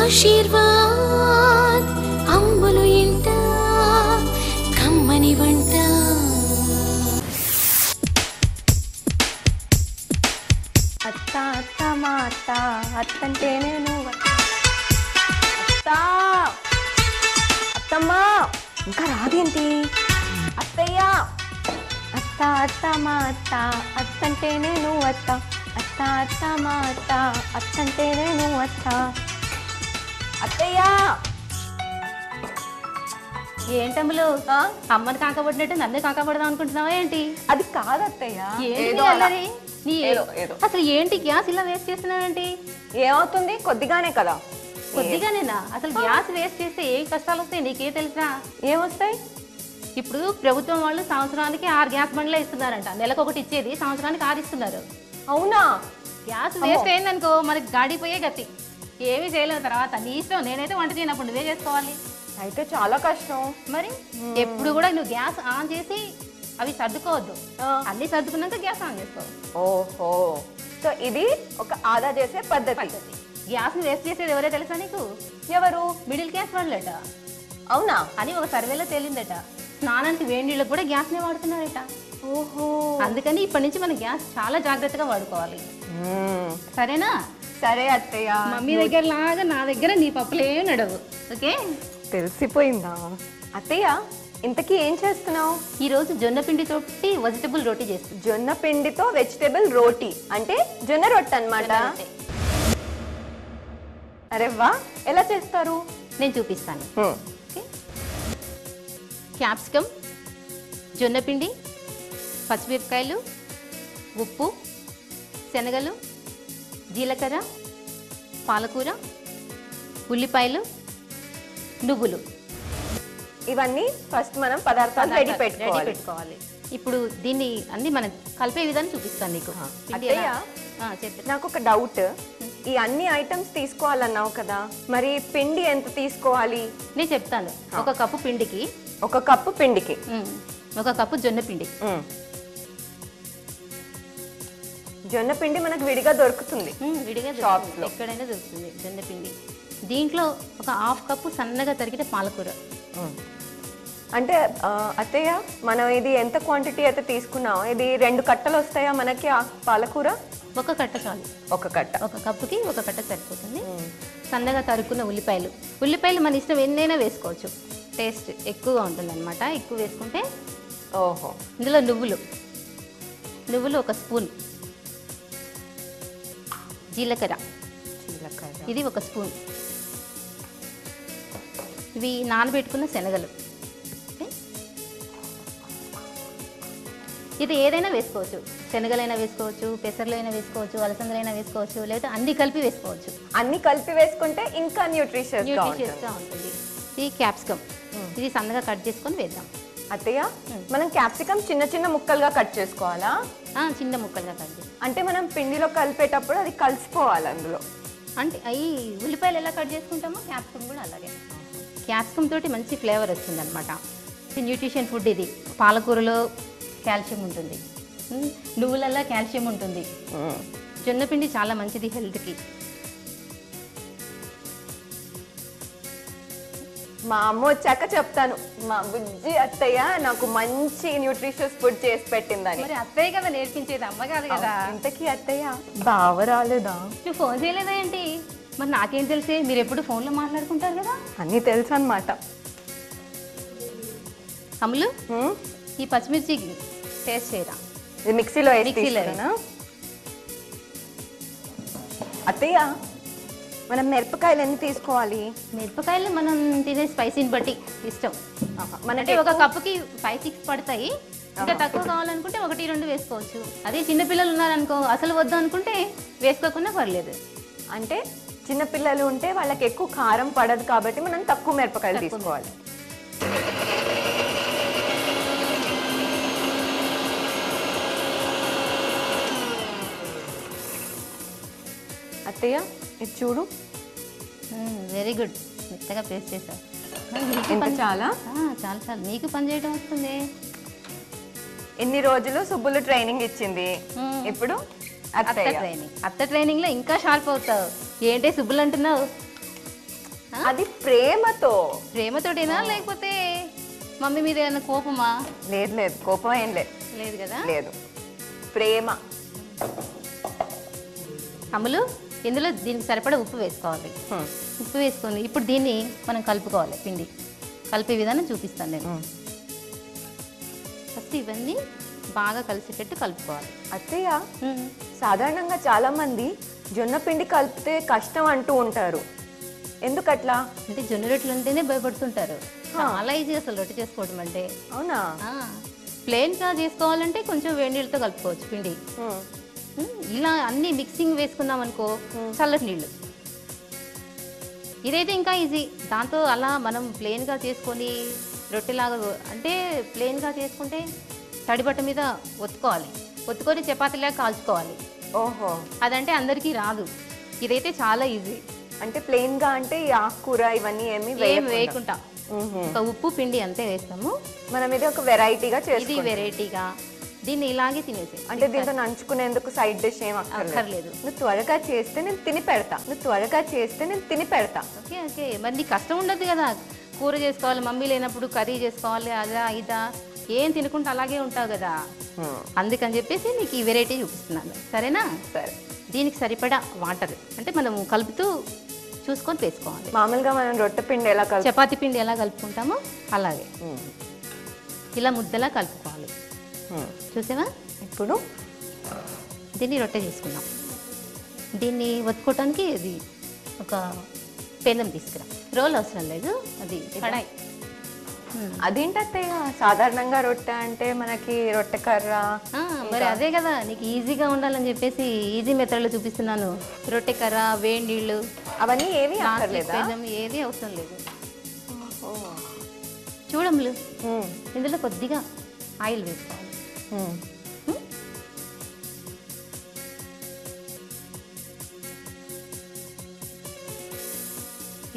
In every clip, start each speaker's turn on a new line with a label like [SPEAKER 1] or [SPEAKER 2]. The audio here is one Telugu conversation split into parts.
[SPEAKER 1] ఆశీర్వాద్ అంబులు ఇంట కమ్మని వంట.
[SPEAKER 2] అత్త అత్త మా అత్త అత్తంటే నేను అత్త అత్తమ్మా ఇంకా రాదేంటి? అత్తయ్య అత్త అత్త మా అత్త అత్తంటే నేను అత్త అత్త అత్త మా అత్త అత్తంటే నేను అత్త. అత్తయ్య
[SPEAKER 3] ఏంటమ్ములు అమ్మని కాకపడినట్టు నన్ను కాకపడదాం అనుకుంటున్నావా ఏంటి?
[SPEAKER 2] అది కాదు అత్తయ్య.
[SPEAKER 3] అసలు ఏంటి గ్యాస్ ఇలా వేస్ట్ చేస్తున్నావేంటి?
[SPEAKER 2] ఏమవుతుంది? కొద్దిగానే కదా.
[SPEAKER 3] కొద్దిగానేనా? అసలు గ్యాస్ వేస్ట్ చేస్తే ఏ కష్టాలు వస్తాయి నీకే తెలుసా?
[SPEAKER 2] ఏమొస్తాయి?
[SPEAKER 3] ఇప్పుడు ప్రభుత్వం వాళ్ళు సంవత్సరానికి 6 గ్యాస్ బండ్లే ఇస్తున్నారంట. నెలకు ఒకటి ఇచ్చేది, సంవత్సరానికి 6 ఇస్తున్నారు.
[SPEAKER 2] అవునా?
[SPEAKER 3] గ్యాస్ వేస్ట్ అయిందనుకో మనకి గాడిపోయే గతి. ఏమీ చేయలేని తర్వాత నీ ఇష్టం. నేనైతే వంట చేయనప్పుడు నువ్వే చేసుకోవాలి.
[SPEAKER 2] అయితే చాలా కష్టం.
[SPEAKER 3] మరి ఎప్పుడు కూడా నువ్వు గ్యాస్ ఆన్ చేసి అవి సర్దుకోవద్దు. అన్ని సర్దుకున్నాక గ్యాస్ ఆన్ చేసుకోవాలి.
[SPEAKER 2] ఓహో, సో ఇది ఒక ఆదా చేసే పద్ధతి.
[SPEAKER 3] గ్యాస్ ని వేస్ట్ చేసేది ఎవరో తెలుసా నీకు?
[SPEAKER 2] ఎవరు?
[SPEAKER 3] మిడిల్ క్లాస్ వాళ్ళట.
[SPEAKER 2] అవునా?
[SPEAKER 3] అని ఒక సర్వేలో తేలిందట. స్నానానికి వేడి నీళ్ళకి కూడా గ్యాస్ నే వాడుతున్నారట.
[SPEAKER 2] ఓహో,
[SPEAKER 3] అందుకని ఇప్పటి నుంచి మనం గ్యాస్ చాలా జాగ్రత్తగా వాడుకోవాలి. సరేనా?
[SPEAKER 2] సరే అత్తయ్య.
[SPEAKER 3] మమ్మీ దగ్గర లాగా నా దగ్గర నీ పప్పులే నడవు. ఓకే,
[SPEAKER 2] తెలిసిపోయిందా? అత్తయ్య ఇంతకీ ఏం చేస్తున్నావు?
[SPEAKER 3] ఈ రోజు జొన్న పిండితోటి వెజిటబుల్ రోటీ చేస్తుంది.
[SPEAKER 2] జొన్న పిండితో వెజిటబుల్ రోటీ అంటే జొన్న రొట్టె అన్నమాట. అరే వా, ఎలా చేస్తారు?
[SPEAKER 3] నేను చూపిస్తాను. క్యాప్సికమ్, జొన్నపిండి, పచ్చిమిరపకాయలు, ఉప్పు, శనగలు, జీలకర్ర, పాలకూర, ఉల్లిపాయలు, నువ్వులు,
[SPEAKER 2] ఇవన్నీ ఫస్ట్ మనం పదార్థాలు రెడీ పెట్టుకోవాలి.
[SPEAKER 3] ఇప్పుడు దీన్ని అన్ని మనం కలిపే విధానం చూపిస్తాను నీకు.
[SPEAKER 2] నాకు ఒక డౌట్. ఈ అన్ని ఐటమ్స్ తీసుకోవాలన్నావు కదా, మరి పిండి ఎంత తీసుకోవాలి?
[SPEAKER 3] నేను చెప్తాను. ఒక కప్పు పిండికి,
[SPEAKER 2] ఒక కప్పు పిండికి
[SPEAKER 3] ఒక కప్పు జొన్న పిండి.
[SPEAKER 2] జొన్న పిండి మనకు విడిగా దొరుకుతుంది.
[SPEAKER 3] విడిగా దొరుకుతుంది, ఎక్కడైనా దొరుకుతుంది జొన్న పిండి. దీంట్లో ఒక 1/2 కప్పు సన్నగా తరిగిన పాలకూర.
[SPEAKER 2] అంటే అత్తయ్య, మనం ఇది ఎంత క్వాంటిటీ అయితే తీసుకున్నాం, ఇది 2 కట్టలు వస్తాయా మనకి? ఆ పాలకూర
[SPEAKER 3] ఒక కట్ట చాలు.
[SPEAKER 2] ఒక కట్ట,
[SPEAKER 3] ఒక కప్పుకి ఒక కట్ట సరిపోతుంది. సన్నగా తరుక్కున్న ఉల్లిపాయలు. ఉల్లిపాయలు మన ఇష్టం ఎన్నైనా వేసుకోవచ్చు, టేస్ట్ ఎక్కువగా ఉంటుంది అనమాట. ఎక్కువ వేసుకుంటే.
[SPEAKER 2] ఓహో.
[SPEAKER 3] ఇందులో నువ్వులు 1 స్పూన్, జీలకర్ర ఇది 1 స్పూన్, ఇవి నానబెట్టుకున్న శనగలు. ఇది ఏదైనా వేసుకోవచ్చు, శనగలైనా వేసుకోవచ్చు, పెసర్లైనా వేసుకోవచ్చు, అలసందలైనా వేసుకోవచ్చు, లేకపోతే అన్ని కలిపి వేసుకోవచ్చు.
[SPEAKER 2] అన్ని కలిపి వేసుకుంటే ఇంకా న్యూట్రిషియస్గా
[SPEAKER 3] ఉంటుంది. ఇది క్యాప్సికమ్, ఇది సన్నగా కట్ చేసుకొని వేద్దాం.
[SPEAKER 2] అత్తయ్య, మనం క్యాప్సికమ్ చిన్న చిన్న ముక్కలుగా కట్ చేసుకోవాలా?
[SPEAKER 3] చిన్న ముక్కలుగా కట్ చేసి,
[SPEAKER 2] అంటే మనం పిండిలో కలిపేటప్పుడు అది కలిసిపోవాలి అందులో.
[SPEAKER 3] అంటే అవి ఉల్లిపాయలు ఎలా కట్ చేసుకుంటామో క్యాప్సికమ్ కూడా అలాగే. క్యాప్సికమ్ తోటి మంచి ఫ్లేవర్ వస్తుంది అనమాట. న్యూట్రిషన్ ఫుడ్ ఇది. పాలకూరలో కాల్షియం ఉంటుంది, నువ్వులలో కాల్షియం ఉంటుంది. జొన్నపిండి చాలా మంచిది హెల్త్కి.
[SPEAKER 2] మా అమ్మ వచ్చాక చెప్తాను, మా బుజ్జి అత్తయ్య నాకు మంచి న్యూట్రిషియస్ ఫుడ్ చేసి పెట్టిందని.
[SPEAKER 3] మరి అత్తయ్య కదా నేర్పించేది, అమ్మ కాదు కదా.
[SPEAKER 2] ఇంతకీ అత్తయ్య బావ రాలేదా?
[SPEAKER 3] నువ్వు ఫోన్ చేయలేదా ఏంటి? మరి నాకేం తెలిసే, మీరు ఎప్పుడు ఫోన్లో మాట్లాడుకుంటారు కదా.
[SPEAKER 2] అన్నీ తెలుసు అన్నమాట.
[SPEAKER 3] అమ్ములు, ఈ పచ్చిమిర్చి టేస్ట్ చేయరా?
[SPEAKER 2] ఇది మిక్సీలో అత్తయ్య, మనం మిరపకాయలు ఎన్ని తీసుకోవాలి?
[SPEAKER 3] మిరపకాయలు మనం తినే స్పైసీని బట్టి ఇష్టం. అంటే ఒక కప్పుకి 5-6 పడతాయి. ఇంకా తక్కువ కావాలనుకుంటే 1-2 వేసుకోవచ్చు. అదే చిన్నపిల్లలు ఉన్నారనుకో, అసలు వద్దు అనుకుంటే వేసుకోకుండా పర్లేదు.
[SPEAKER 2] అంటే చిన్నపిల్లలు ఉంటే వాళ్ళకి ఎక్కువ కారం పడదు కాబట్టి మనం తక్కువ మిరపకాయలు తీసుకోవాలి. అత్తయ్య ఇది చూడు,
[SPEAKER 3] వెరీ గుడ్. మెత్తగా పేస్ట్ చేసావు.
[SPEAKER 2] చాలా
[SPEAKER 3] చాలా చాలా నీకు పని చేయడం వస్తుంది.
[SPEAKER 2] ఎన్ని రోజులు సుబ్బులు ట్రైనింగ్ ఇచ్చింది, ఇప్పుడు
[SPEAKER 3] అత్త ట్రైనింగ్. అత్త ట్రైనింగ్ లో ఇంకా షార్ప్ అవుతావు. ఏంటి సుబ్బులు అంటున్నావు?
[SPEAKER 2] అది ప్రేమతో.
[SPEAKER 3] ప్రేమతోటేనా లేకపోతే మమ్మీ మీద ఏమైనా కోపమా?
[SPEAKER 2] లేదు లేదు, కోపం ఏం లేదు.
[SPEAKER 3] లేదు కదా?
[SPEAKER 2] లేదు, ప్రేమ.
[SPEAKER 3] అమ్ములు, ఇందులో దీనికి సరిపడా ఉప్పు వేసుకోవాలి. ఉప్పు వేసుకొని ఇప్పుడు దీన్ని మనం కలుపుకోవాలి. పిండి కలిపే విధానం చూపిస్తాను నేను. ఫస్ట్ ఇవన్నీ బాగా కలిసేటట్టు కలుపుకోవాలి.
[SPEAKER 2] అత్తయ్య, సాధారణంగా చాలా మంది జొన్న పిండి కలిపితే కష్టం అంటూ ఉంటారు, ఎందుకట్లా?
[SPEAKER 3] అంటే జొన్న రొట్టెలు అంటేనే భయపడుతుంటారు. చాలా ఈజీ అసలు రొట్టె చేసుకోవడం అంటే.
[SPEAKER 2] అవునా?
[SPEAKER 3] ప్లెయిన్గా చేసుకోవాలంటే కొంచెం వేడి నీళ్ళతో కలుపుకోవచ్చు పిండి. ఇలా అన్ని మిక్సింగ్ వేసుకున్నాం అనుకో, చల్లటి నీళ్ళు. ఇదైతే ఇంకా ఈజీ. దాంతో అలా మనం ప్లెయిన్గా చేసుకొని రొట్టెలాగా, అంటే ప్లెయిన్గా చేసుకుంటే తడిబట్ట మీద ఒత్తుకోవాలి, ఒత్తుకొని చపాతీలాగా కాల్చుకోవాలి.
[SPEAKER 2] ఓహో,
[SPEAKER 3] అదంటే అందరికీ రాదు. ఇదైతే చాలా ఈజీ.
[SPEAKER 2] అంటే ప్లెయిన్ గా అంటే ఈ ఆకుకూర ఇవన్నీ ఏమి
[SPEAKER 3] వేయకుండా ఒక ఉప్పు పిండి అంతే వేస్తాము.
[SPEAKER 2] మనం ఇది ఒక వెరైటీగా
[SPEAKER 3] ఇది
[SPEAKER 2] చేసుకుంటాం.
[SPEAKER 3] వెరైటీగా దీన్ని ఇలాగే తినేసి,
[SPEAKER 2] అంటే దీంతో నంచుకునేందుకు సైడ్ డిష్ ఏం
[SPEAKER 3] అక్కర్లేదు.
[SPEAKER 2] నువ్వు త్వరగా చేస్తే నేను తిని పెడతా, నువ్వు త్వరగా చేస్తే నేను తిని పెడతా.
[SPEAKER 3] ఓకే ఓకే, మరి నీకు కష్టం ఉండదు కదా. కూర చేసుకోవాలి, మమ్మీ లేనప్పుడు కర్రీ చేసుకోవాలి, అదా ఇదా ఏం తినుకుంటూ అలాగే ఉంటావు కదా. అందుకని చెప్పేసి నీకు ఈ వెరైటీ చూపిస్తున్నాను, సరేనా?
[SPEAKER 2] సరే.
[SPEAKER 3] దీనికి సరిపడా వాటర్ అంటే మనం కలుపుతూ చూసుకొని వేసుకోవాలి.
[SPEAKER 2] మామూలుగా మనం రొట్టె పిండి ఎలా
[SPEAKER 3] చపాతీ పిండి ఎలా కలుపుకుంటామో అలాగే ఇలా ముద్దలా కలుపుకోవాలి. చూసావా? ఇప్పుడు దీన్ని రొట్టె చేసుకున్నాం. దీన్ని ఒత్తుకోవటానికి ఇది ఒక పెనం తీసుకురా. రోల్ అవసరం లేదు, అది కడాయి.
[SPEAKER 2] అదేంటి అత్తయ్య, సాధారణంగా రొట్టె అంటే మనకి రొట్టె కర్ర.
[SPEAKER 3] మరి అదే కదా, నీకు ఈజీగా ఉండాలని చెప్పేసి ఈజీ మెథడ్లో చూపిస్తున్నాను. రొట్టె కర్ర, వేడి నీళ్ళు
[SPEAKER 2] అవన్నీ ఏవి అక్కర్లేదా?
[SPEAKER 3] ఏది అవసరం లేదు. చూడములు, ఇందులో కొద్దిగా ఆయిల్ వేసుకోవాలి.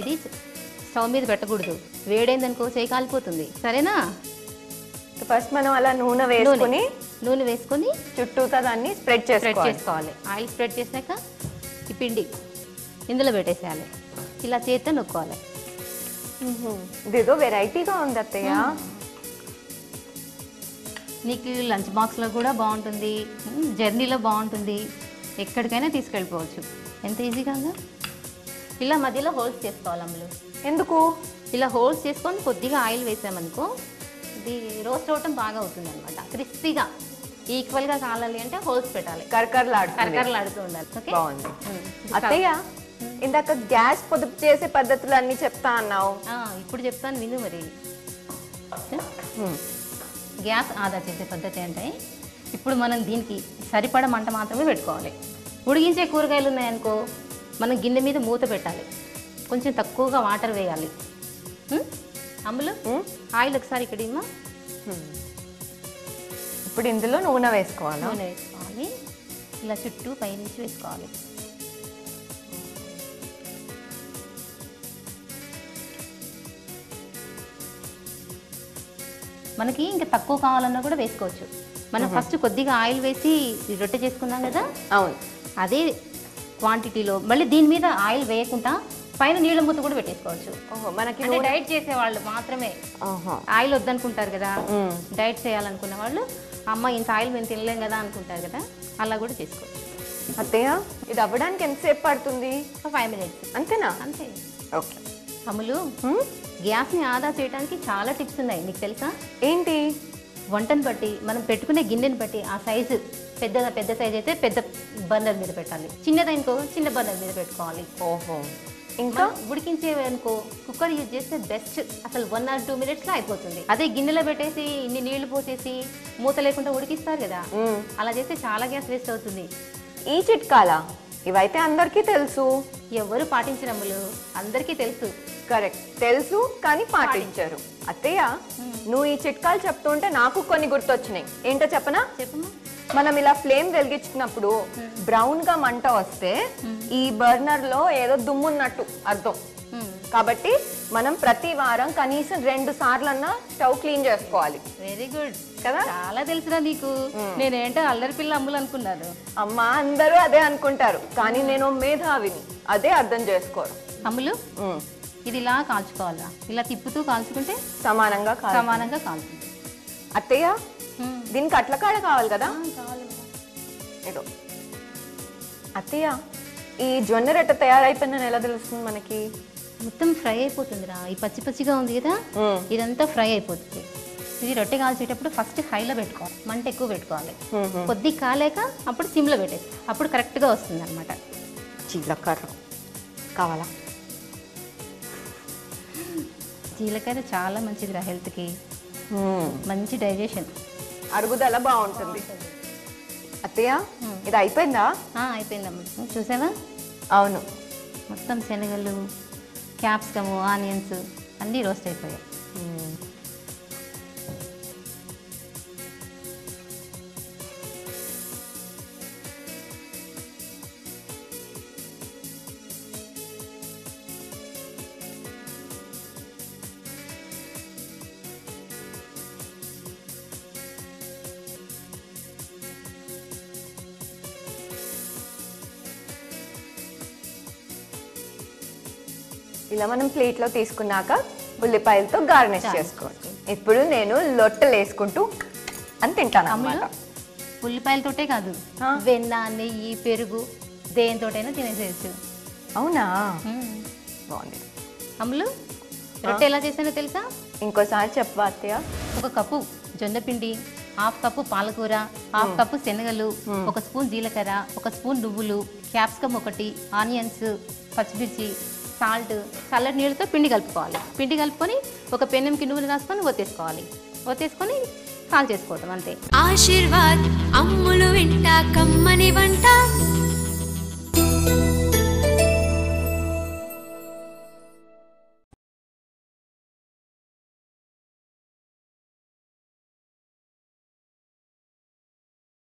[SPEAKER 3] ఇది స్టవ్ మీద పెట్టకూడదు, వేడైందనుకో చేయి కాలిపోతుంది, సరేనా?
[SPEAKER 2] ఫస్ట్ మనం అలా నూనె వేసుకొని చుట్టూతా దాన్ని స్ప్రెడ్
[SPEAKER 3] చేసుకోవాలి. ఆయిల్ స్ప్రెడ్ చేసినాక ఈ పిండి ఇందులో పెట్టేసేయాలి, ఇలా చేత్తో నొక్కోవాలి.
[SPEAKER 2] ఇదేదో వెరైటీగా ఉంది అత్తయ్య.
[SPEAKER 3] నీకు లంచ్ బాక్స్లో కూడా బాగుంటుంది, జర్నీలో బాగుంటుంది, ఎక్కడికైనా తీసుకెళ్ళిపోవచ్చు. ఎంత ఈజీగా ఉందా? ఇలా మధ్యలో హోల్స్ చేసుకోవాలి అమ్ములు.
[SPEAKER 2] ఎందుకు? ఇలా
[SPEAKER 3] హోల్స్ చేసుకొని కొద్దిగా ఆయిల్ వేసామనుకో ఇది రోస్ట్ అవటం బాగా అవుతుంది అనమాట. క్రిస్పీగా ఈక్వల్గా కావాలి అంటే హోల్స్ పెట్టాలి, కరకరలాడుతూ ఉండాలి. ఓకే,
[SPEAKER 2] బాగుంది. అత్తయ్య, ఇందాక గ్యాస్ పొదుపు చేసే పద్ధతులు అన్ని చెప్తా అన్నావు,
[SPEAKER 3] ఇప్పుడు చెప్తాను విను. మరి గ్యాస్ ఆదా చేసే పద్ధతి అంటే ఇప్పుడు మనం దీనికి సరిపడ మంట మాత్రమే పెట్టుకోవాలి. ఉడికించే కూరగాయలు ఉన్నాయనుకో మనం గిన్నె మీద మూత పెట్టాలి, కొంచెం తక్కువగా వాటర్ వేయాలి. అమ్ములు, ఆయిల్ ఒకసారి ఇక్కడ ఇమ్మా.
[SPEAKER 2] ఇప్పుడు ఇందులో నూనె వేసుకోవాలి.
[SPEAKER 3] నూనె వేసుకోవాలి, ఇలా చుట్టూ పైనుంచి వేసుకోవాలి. మనకి ఇంకా తక్కువ కావాలన్నా కూడా వేసుకోవచ్చు. మనం ఫస్ట్ కొద్దిగా ఆయిల్ వేసి రొట్టె చేసుకున్నాం కదా,
[SPEAKER 2] అవును,
[SPEAKER 3] అదే క్వాంటిటీలో మళ్ళీ దీని మీద ఆయిల్ వేయకుండా పైన నీళ్ళ మూత కూడా పెట్టేసుకోవచ్చు.
[SPEAKER 2] మనకి
[SPEAKER 3] డైట్ చేసే వాళ్ళు మాత్రమే ఆయిల్ వద్దనుకుంటారు కదా, డైట్ చేయాలనుకున్న వాళ్ళు అమ్మ ఇంత ఆయిల్ మేము తినలేం కదా అనుకుంటారు కదా, అలా కూడా చేసుకోవచ్చు.
[SPEAKER 2] అత్తయ్య, ఇది అవ్వడానికి ఎంతసేపు పడుతుంది?
[SPEAKER 3] 5 minutes
[SPEAKER 2] అంతేనా?
[SPEAKER 3] అంతే.
[SPEAKER 2] ఓకే.
[SPEAKER 3] అమ్ములు, గ్యాస్ని ఆదా చేయడానికి చాలా టిప్స్ ఉన్నాయి, నీకు తెలుసా?
[SPEAKER 2] ఏంటి?
[SPEAKER 3] వంటను బట్టి మనం పెట్టుకునే గిన్నెని బట్టి ఆ సైజు పెద్ద సైజ్ అయితే పెద్ద బర్నర్ మీద పెట్టాలి, చిన్నదనుకో చిన్న బర్నర్ మీద పెట్టుకోవాలి.
[SPEAKER 2] ఓహో. ఇంకా
[SPEAKER 3] ఉడికించేవి అనుకో కుక్కర్ యూజ్ చేస్తే బెస్ట్, అసలు 1 or 2 minutesలో అయిపోతుంది. అదే గిన్నెలో పెట్టేసి ఇన్ని నీళ్లు పోసేసి మూత లేకుండా ఉడికిస్తారు కదా, అలా చేస్తే చాలా గ్యాస్ వేస్ట్ అవుతుంది.
[SPEAKER 2] ఈ చిట్కాలా? ఇవైతే అందరికీ తెలుసు.
[SPEAKER 3] ఎవరు పాటించినమ్ములు, అందరికీ తెలుసు.
[SPEAKER 2] కరెక్ట్, తెలుసు కానీ పాటించారు. అత్తయ్య, నువ్వు ఈ చిట్కాలు చెప్తుంటే నాకు కొన్ని గుర్తొచ్చినాయి. ఏంటో చెప్పనా?
[SPEAKER 3] చెప్పమ్మా.
[SPEAKER 2] మనం ఇలా ఫ్లేమ్ వెలిగించినప్పుడు బ్రౌన్ గా మంట వస్తే ఈ బర్నర్ లో ఏదో దుమ్మున్నట్టు అర్థం. కాబట్టి మనం ప్రతి వారం కనీసం 2 సార్లన్నా స్టవ్ క్లీన్ చేసుకోవాలి.
[SPEAKER 3] వెరీ గుడ్
[SPEAKER 2] కదా,
[SPEAKER 3] చాలా తెలుసురా నీకు. నేనేంటో అల్లరి పిల్ల అమ్ములు అనుకున్నాను.
[SPEAKER 2] అమ్మా, అందరూ అదే అనుకుంటారు కానీ నేను మేధావిని, అదే అర్థం చేసుకోరు.
[SPEAKER 3] అమ్ములు, ఇది ఇలా కాల్చుకోవాలా, ఇలా తిప్పుతూ కాల్చుకుంటే
[SPEAKER 2] సమానంగా
[SPEAKER 3] సమానంగా కాలుతుంది.
[SPEAKER 2] అత్తయ్య దీనికి అట్లకాడ కావాలి కదా.
[SPEAKER 3] కావాలి.
[SPEAKER 2] ఇదో అత్తయ్య, ఈ జొన్న రొట్టె తయారైపోయిందని ఎలా తెలుస్తుంది మనకి?
[SPEAKER 3] మొత్తం ఫ్రై అయిపోతుందిరా. ఈ పచ్చి పచ్చిగా ఉంది కదా, ఇదంతా ఫ్రై అయిపోతుంది. ఇది రొట్టె కాల్చేటప్పుడు ఫస్ట్ హైలో పెట్టుకోవాలి, మంట ఎక్కువ పెట్టుకోవాలి. కొద్ది కాలేక అప్పుడు సిమ్లో పెట్టేసి, అప్పుడు కరెక్ట్గా వస్తుంది అనమాట.
[SPEAKER 2] జీలకర్ర కావాలా?
[SPEAKER 3] జీలకర్ర చాలా మంచిదిరా హెల్త్కి, మంచి డైజెషన్,
[SPEAKER 2] అరుగుదల బాగుంటుంది. అత్తయ్య ఇది అయిపోయిందా?
[SPEAKER 3] అయిపోయిందమ్మా. చూసావా?
[SPEAKER 2] అవును.
[SPEAKER 3] మొత్తం శనగలు, క్యాప్సికము, ఆనియన్స్ అన్నీ రోస్ట్ అయిపోయాయి.
[SPEAKER 2] ఇలా మనం ప్లేట్లో తీసుకున్నాక ఉల్లిపాయలతో గార్నిష్ చేసుకోవచ్చు. ఇప్పుడు నేను లొట్టలు వేసుకుంటూ అని తింటాను అన్నమాట.
[SPEAKER 3] ఉల్లిపాయలతోటే కాదు, వెన్న, నెయ్యి, పెరుగు దేనితోటైనా తినేసేయచ్చు.
[SPEAKER 2] అవునా? బాగుంది.
[SPEAKER 3] అమ్ములు, రొట్టె ఎలా చేసానో తెలుసా?
[SPEAKER 2] ఇంకోసారి చెప్పవా అత్తయ్య?
[SPEAKER 3] 1 కప్పు జొన్నపిండి, 1/2 కప్పు పాలకూర, 1/2 కప్పు శనగలు, 1 స్పూన్ జీలకర్ర, 1 స్పూన్ నువ్వులు, క్యాప్సికమ్ 1, ఆనియన్స్, పచ్చిమిర్చి, సాల్ట్, చల్లటి నీళ్ళతో పిండి కలుపుకోవాలి. పిండి కలుపుకొని ఒక పెనంకి నువ్వులు రాసుకొని ఒత్తేసుకోవాలి. ఒత్తేసుకొని కాల్ చేసుకోవటం అంతే.
[SPEAKER 1] ఆశీర్వాద్ అమ్ములు వింట కమ్మని వంట.